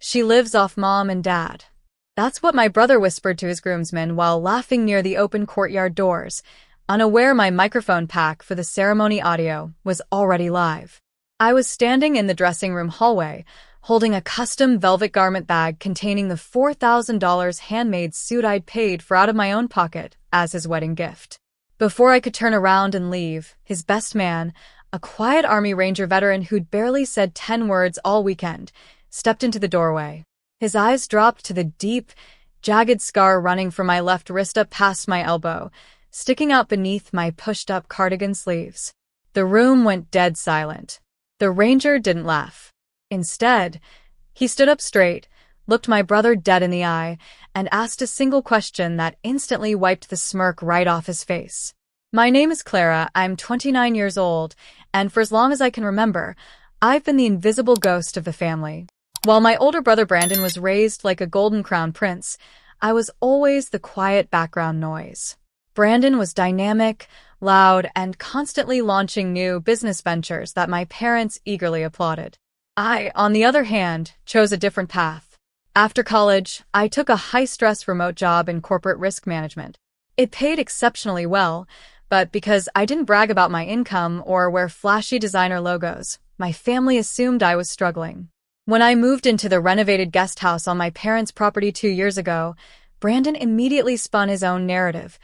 She lives off mom and dad. That's what my brother whispered to his groomsmen while laughing near the open courtyard doors, unaware my microphone pack for the ceremony audio was already live. I was standing in the dressing room hallway, holding a custom velvet garment bag containing the $4,000 handmade suit I'd paid for out of my own pocket as his wedding gift. Before I could turn around and leave, his best man, a quiet Army Ranger veteran who'd barely said 10 words all weekend, stepped into the doorway. His eyes dropped to the deep, jagged scar running from my left wrist up past my elbow, sticking out beneath my pushed-up cardigan sleeves. The room went dead silent. The Ranger didn't laugh. Instead, he stood up straight, looked my brother dead in the eye, and asked a single question that instantly wiped the smirk right off his face. My name is Clara, I'm 29 years old, and for as long as I can remember, I've been the invisible ghost of the family. While my older brother Brandon was raised like a golden crown prince, I was always the quiet background noise. Brandon was dynamic, loud, and constantly launching new business ventures that my parents eagerly applauded. I, on the other hand, chose a different path. After college, I took a high-stress remote job in corporate risk management. It paid exceptionally well, but because I didn't brag about my income or wear flashy designer logos, my family assumed I was struggling. When I moved into the renovated guest house on my parents' property 2 years ago, Brandon immediately spun his own narrative.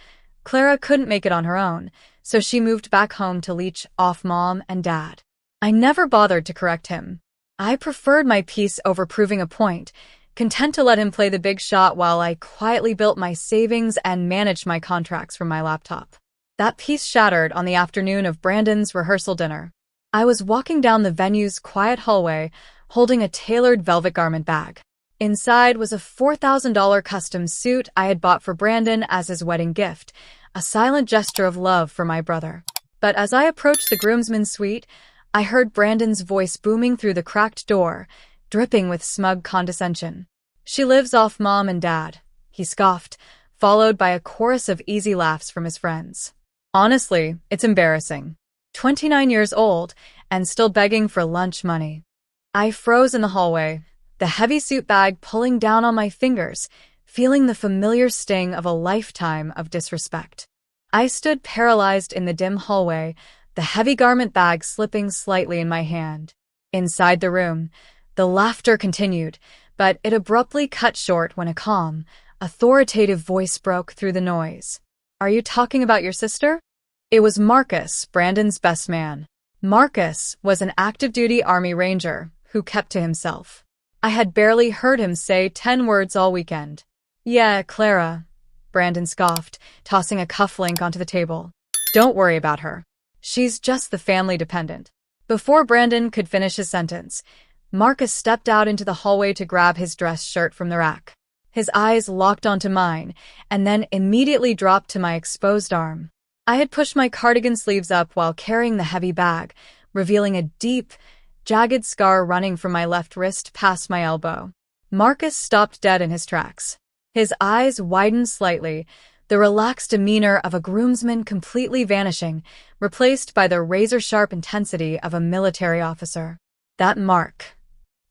Clara couldn't make it on her own, so she moved back home to leech off mom and dad. I never bothered to correct him. I preferred my peace over proving a point, content to let him play the big shot while I quietly built my savings and managed my contracts from my laptop. That peace shattered on the afternoon of Brandon's rehearsal dinner. I was walking down the venue's quiet hallway, holding a tailored velvet garment bag. Inside was a $4,000 custom suit I had bought for Brandon as his wedding gift, a silent gesture of love for my brother. But as I approached the groomsmen's suite, I heard Brandon's voice booming through the cracked door, dripping with smug condescension. She lives off mom and dad, he scoffed, followed by a chorus of easy laughs from his friends. Honestly, it's embarrassing. 29 years old and still begging for lunch money. I froze in the hallway, the heavy suit bag pulling down on my fingers, feeling the familiar sting of a lifetime of disrespect. I stood paralyzed in the dim hallway, the heavy garment bag slipping slightly in my hand. Inside the room, the laughter continued, but it abruptly cut short when a calm, authoritative voice broke through the noise. "Are you talking about your sister?" It was Marcus, Brandon's best man. Marcus was an active-duty Army Ranger who kept to himself. I had barely heard him say 10 words all weekend. "Yeah, Clara," Brandon scoffed, tossing a cufflink onto the table. "Don't worry about her. She's just the family dependent." Before Brandon could finish his sentence, Marcus stepped out into the hallway to grab his dress shirt from the rack. His eyes locked onto mine, and then immediately dropped to my exposed arm. I had pushed my cardigan sleeves up while carrying the heavy bag, revealing a deep, jagged scar running from my left wrist past my elbow. Marcus stopped dead in his tracks. His eyes widened slightly, the relaxed demeanor of a groomsman completely vanishing, replaced by the razor-sharp intensity of a military officer. "That mark,"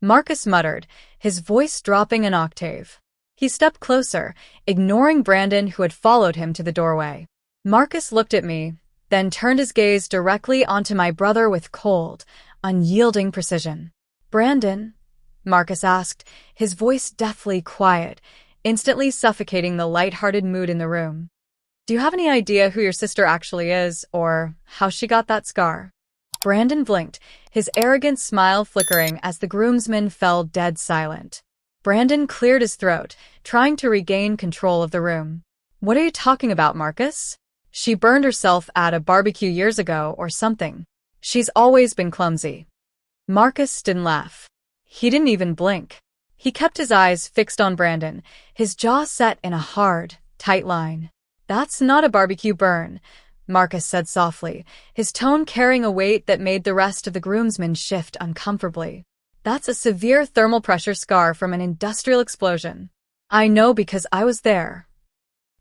Marcus muttered, his voice dropping an octave. He stepped closer, ignoring Brandon, who had followed him to the doorway. Marcus looked at me, then turned his gaze directly onto my brother with cold, unyielding precision. "Brandon?" Marcus asked, his voice deathly quiet, instantly suffocating the light-hearted mood in the room. "Do you have any idea who your sister actually is, or how she got that scar?" Brandon blinked, his arrogant smile flickering as the groomsmen fell dead silent. Brandon cleared his throat, trying to regain control of the room. "What are you talking about, Marcus? She burned herself at a barbecue years ago or something. She's always been clumsy." Marcus didn't laugh. He didn't even blink. He kept his eyes fixed on Brandon, his jaw set in a hard, tight line. "That's not a barbecue burn," Marcus said softly, his tone carrying a weight that made the rest of the groomsmen shift uncomfortably. "That's a severe thermal pressure scar from an industrial explosion. I know because I was there."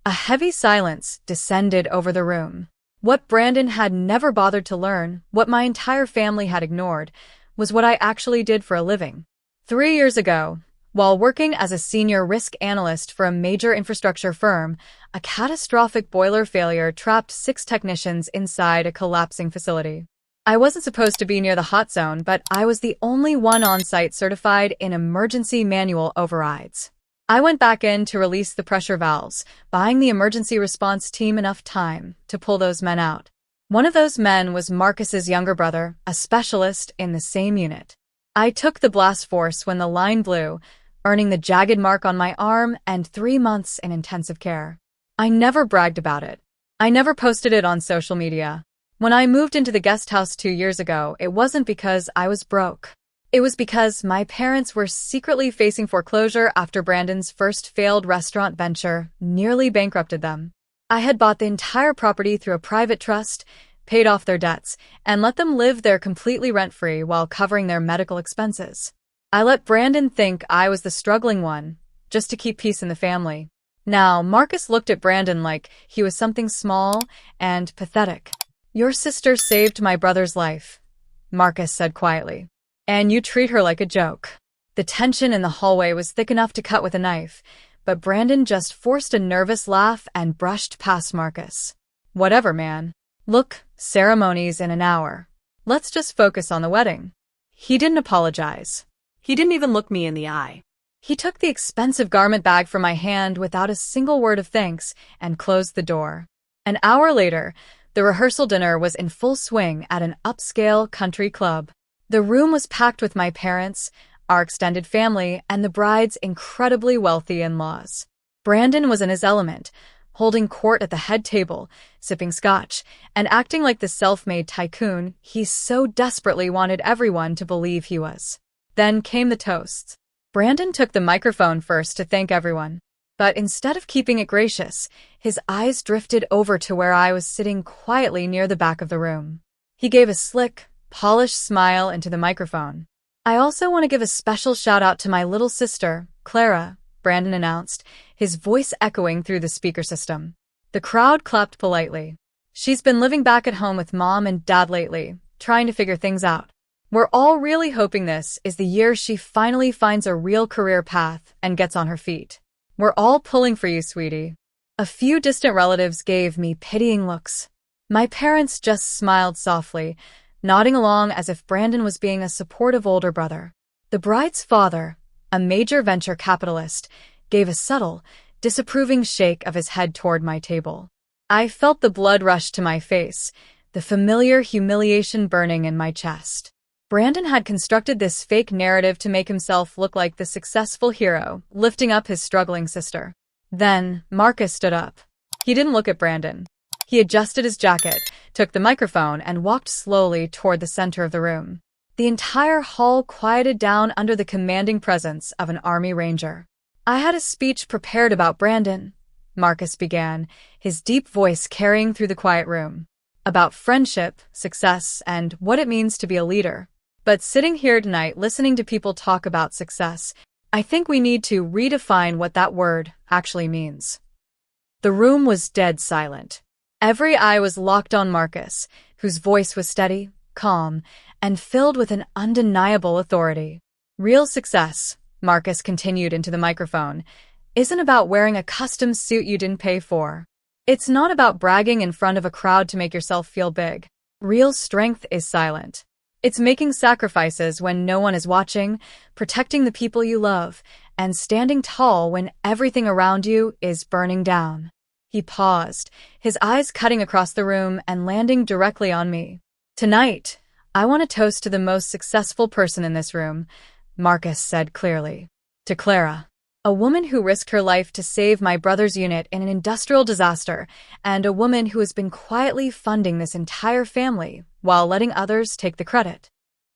A heavy silence descended over the room. What Brandon had never bothered to learn, what my entire family had ignored, was what I actually did for a living. 3 years ago, While working as a senior risk analyst for a major infrastructure firm, a catastrophic boiler failure trapped 6 technicians inside a collapsing facility. I wasn't supposed to be near the hot zone, but I was the only one on site certified in emergency manual overrides. I went back in to release the pressure valves, buying the emergency response team enough time to pull those men out. One of those men was Marcus's younger brother, a specialist in the same unit. I took the blast force when the line blew, earning the jagged mark on my arm and 3 months in intensive care. I never bragged about it. I never posted it on social media. When I moved into the guest house 2 years ago, it wasn't because I was broke. It was because my parents were secretly facing foreclosure after Brandon's first failed restaurant venture nearly bankrupted them. I had bought the entire property through a private trust, paid off their debts, and let them live there completely rent-free while covering their medical expenses. I let Brandon think I was the struggling one, just to keep peace in the family. Now, Marcus looked at Brandon like he was something small and pathetic. "Your sister saved my brother's life," Marcus said quietly. "And you treat her like a joke." The tension in the hallway was thick enough to cut with a knife, but Brandon just forced a nervous laugh and brushed past Marcus. "Whatever, man. Look, ceremony's in an hour. Let's just focus on the wedding." He didn't apologize. He didn't even look me in the eye. He took the expensive garment bag from my hand without a single word of thanks and closed the door. An hour later, the rehearsal dinner was in full swing at an upscale country club. The room was packed with my parents, our extended family, and the bride's incredibly wealthy in-laws. Brandon was in his element, holding court at the head table, sipping scotch, and acting like the self-made tycoon he so desperately wanted everyone to believe he was. Then came the toasts. Brandon took the microphone first to thank everyone. But instead of keeping it gracious, his eyes drifted over to where I was sitting quietly near the back of the room. He gave a slick, polished smile into the microphone. "I also want to give a special shout-out to my little sister, Clara," Brandon announced, his voice echoing through the speaker system. The crowd clapped politely. "She's been living back at home with Mom and Dad lately, trying to figure things out. We're all really hoping this is the year she finally finds a real career path and gets on her feet. We're all pulling for you, sweetie." A few distant relatives gave me pitying looks. My parents just smiled softly, nodding along as if Brandon was being a supportive older brother. The bride's father, a major venture capitalist, gave a subtle, disapproving shake of his head toward my table. I felt the blood rush to my face, the familiar humiliation burning in my chest. Brandon had constructed this fake narrative to make himself look like the successful hero, lifting up his struggling sister. Then, Marcus stood up. He didn't look at Brandon. He adjusted his jacket, took the microphone, and walked slowly toward the center of the room. The entire hall quieted down under the commanding presence of an army ranger. "I had a speech prepared about Brandon," Marcus began, his deep voice carrying through the quiet room. "About friendship, success, and what it means to be a leader. But sitting here tonight listening to people talk about success, I think we need to redefine what that word actually means." The room was dead silent. Every eye was locked on Marcus, whose voice was steady, calm, and filled with an undeniable authority. "Real success," Marcus continued into the microphone, "isn't about wearing a custom suit you didn't pay for. It's not about bragging in front of a crowd to make yourself feel big. Real strength is silent. It's making sacrifices when no one is watching, protecting the people you love, and standing tall when everything around you is burning down." He paused, his eyes cutting across the room and landing directly on me. "Tonight, I want to toast to the most successful person in this room," Marcus said clearly. "To Clara. A woman who risked her life to save my brother's unit in an industrial disaster, and a woman who has been quietly funding this entire family while letting others take the credit."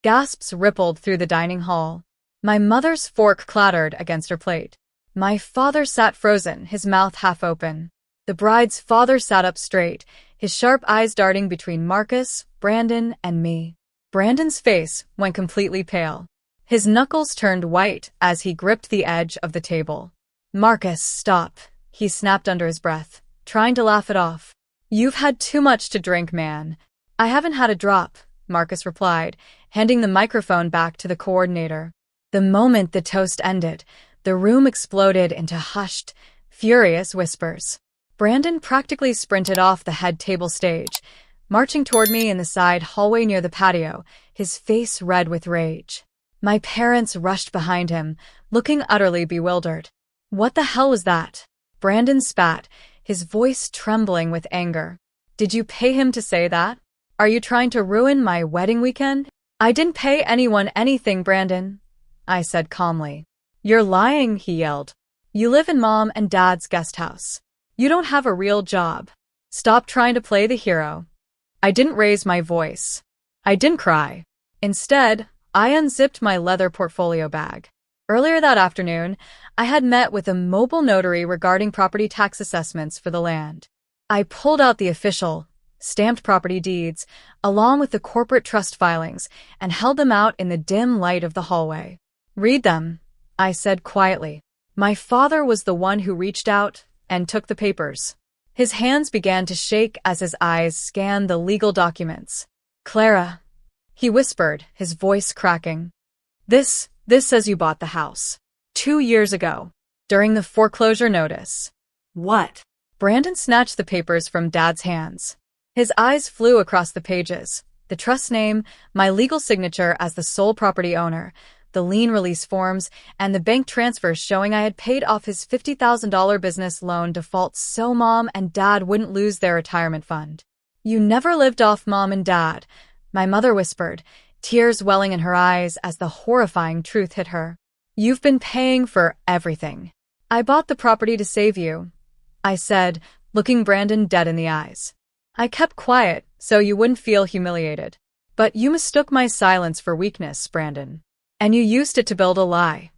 Gasps rippled through the dining hall. My mother's fork clattered against her plate. My father sat frozen, his mouth half open. The bride's father sat up straight, his sharp eyes darting between Marcus, Brandon, and me. Brandon's face went completely pale. His knuckles turned white as he gripped the edge of the table. "Marcus, stop," he snapped under his breath, trying to laugh it off. "You've had too much to drink, man." "I haven't had a drop," Marcus replied, handing the microphone back to the coordinator. The moment the toast ended, The room exploded into hushed, furious whispers. Brandon practically sprinted off the head table stage, marching toward me in the side hallway near the patio, his face red with rage. My parents rushed behind him, looking utterly bewildered. What the hell was that? Brandon spat, his voice trembling with anger. Did you pay him to say that? Are you trying to ruin my wedding weekend? I didn't pay anyone anything, Brandon, I said calmly. You're lying, he yelled. You live in Mom and Dad's guest house. You don't have a real job. Stop trying to play the hero. I didn't raise my voice. I didn't cry. Instead, I unzipped my leather portfolio bag. Earlier that afternoon, I had met with a mobile notary regarding property tax assessments for the land. I pulled out the official, stamped property deeds, along with the corporate trust filings, and held them out in the dim light of the hallway. Read them, I said quietly. My father was the one who reached out and took the papers. His hands began to shake as his eyes scanned the legal documents. Clara, he whispered, his voice cracking. This says you bought the house 2 years ago, during the foreclosure notice. What? Brandon snatched the papers from Dad's hands. His eyes flew across the pages. The trust name, my legal signature as the sole property owner, the lien release forms, and the bank transfers showing I had paid off his $50,000 business loan default so Mom and Dad wouldn't lose their retirement fund. You never lived off Mom and Dad, my mother whispered, tears welling in her eyes as the horrifying truth hit her. You've been paying for everything. I bought the property to save you, I said, looking Brandon dead in the eyes. I kept quiet so you wouldn't feel humiliated. But you mistook my silence for weakness, Brandon. And you used it to build a lie.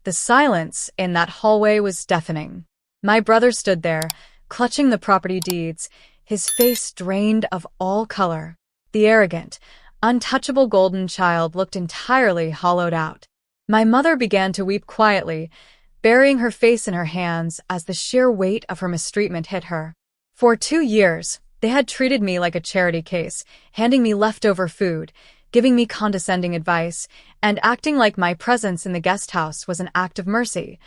The silence in that hallway was deafening. My brother stood there, clutching the property deeds, his face drained of all color. The arrogant, untouchable golden child looked entirely hollowed out. My mother began to weep quietly, burying her face in her hands as the sheer weight of her mistreatment hit her. For 2 years, they had treated me like a charity case, handing me leftover food, giving me condescending advice, and acting like my presence in the guest house was an act of mercy,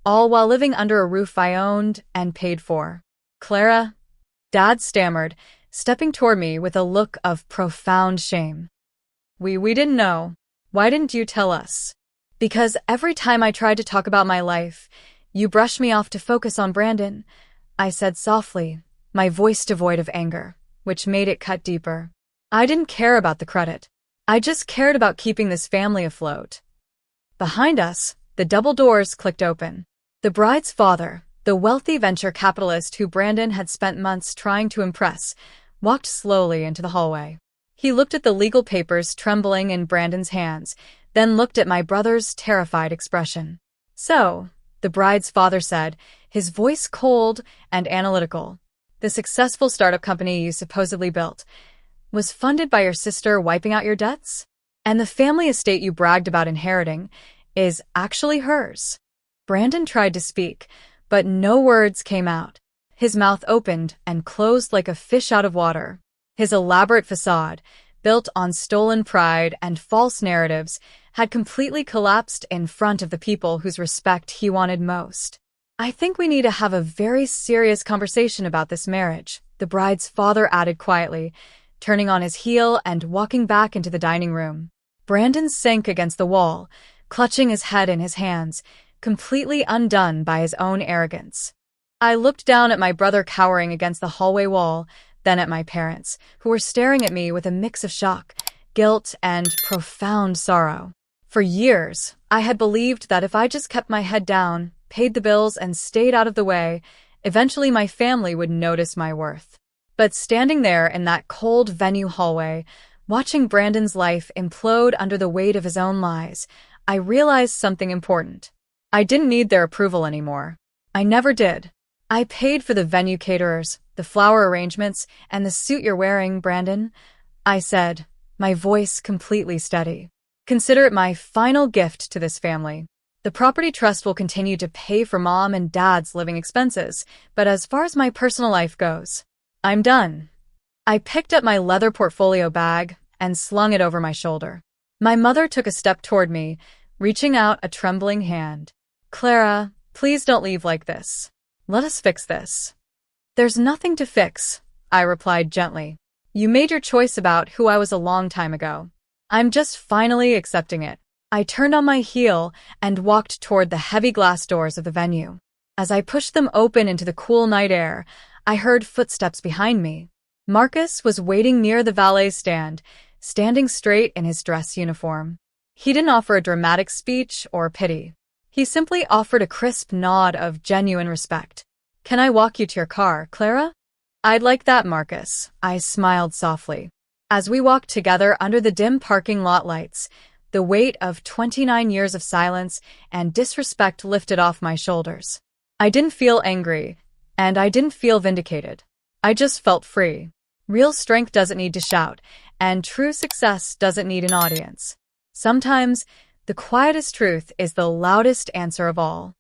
all while living under a roof I owned and paid for. Clara, Dad stammered, stepping toward me with a look of profound shame. We didn't know. Why didn't you tell us? Because every time I tried to talk about my life, you brushed me off to focus on Brandon, I said softly, my voice devoid of anger, which made it cut deeper. I didn't care about the credit. I just cared about keeping this family afloat. Behind us, the double doors clicked open. The bride's father, the wealthy venture capitalist who Brandon had spent months trying to impress, walked slowly into the hallway. He looked at the legal papers trembling in Brandon's hands, then looked at my brother's terrified expression. So, the bride's father said, his voice cold and analytical, the successful startup company you supposedly built was funded by your sister wiping out your debts? And the family estate you bragged about inheriting is actually hers. Brandon tried to speak, but no words came out. His mouth opened and closed like a fish out of water. His elaborate facade, built on stolen pride and false narratives, had completely collapsed in front of the people whose respect he wanted most. I think we need to have a very serious conversation about this marriage, the bride's father added quietly, turning on his heel and walking back into the dining room. Brandon sank against the wall, clutching his head in his hands, completely undone by his own arrogance. I looked down at my brother cowering against the hallway wall, then at my parents, who were staring at me with a mix of shock, guilt, and profound sorrow. For years, I had believed that if I just kept my head down, paid the bills, and stayed out of the way, eventually my family would notice my worth. But standing there in that cold venue hallway, watching Brandon's life implode under the weight of his own lies, I realized something important. I didn't need their approval anymore. I never did. I paid for the venue caterers, the flower arrangements, and the suit you're wearing, Brandon, I said, my voice completely steady. Consider it my final gift to this family. The property trust will continue to pay for Mom and Dad's living expenses, but as far as my personal life goes, I'm done. I picked up my leather portfolio bag and slung it over my shoulder. My mother took a step toward me, reaching out a trembling hand. Clara, please don't leave like this. Let us fix this. There's nothing to fix, I replied gently. You made your choice about who I was a long time ago. I'm just finally accepting it. I turned on my heel and walked toward the heavy glass doors of the venue. As I pushed them open into the cool night air, I heard footsteps behind me. Marcus was waiting near the valet stand, standing straight in his dress uniform. He didn't offer a dramatic speech or pity. He simply offered a crisp nod of genuine respect. Can I walk you to your car, Clara? I'd like that, Marcus. I smiled softly. As we walked together under the dim parking lot lights, the weight of 29 years of silence and disrespect lifted off my shoulders. I didn't feel angry, and I didn't feel vindicated. I just felt free. Real strength doesn't need to shout, and true success doesn't need an audience. Sometimes, the quietest truth is the loudest answer of all.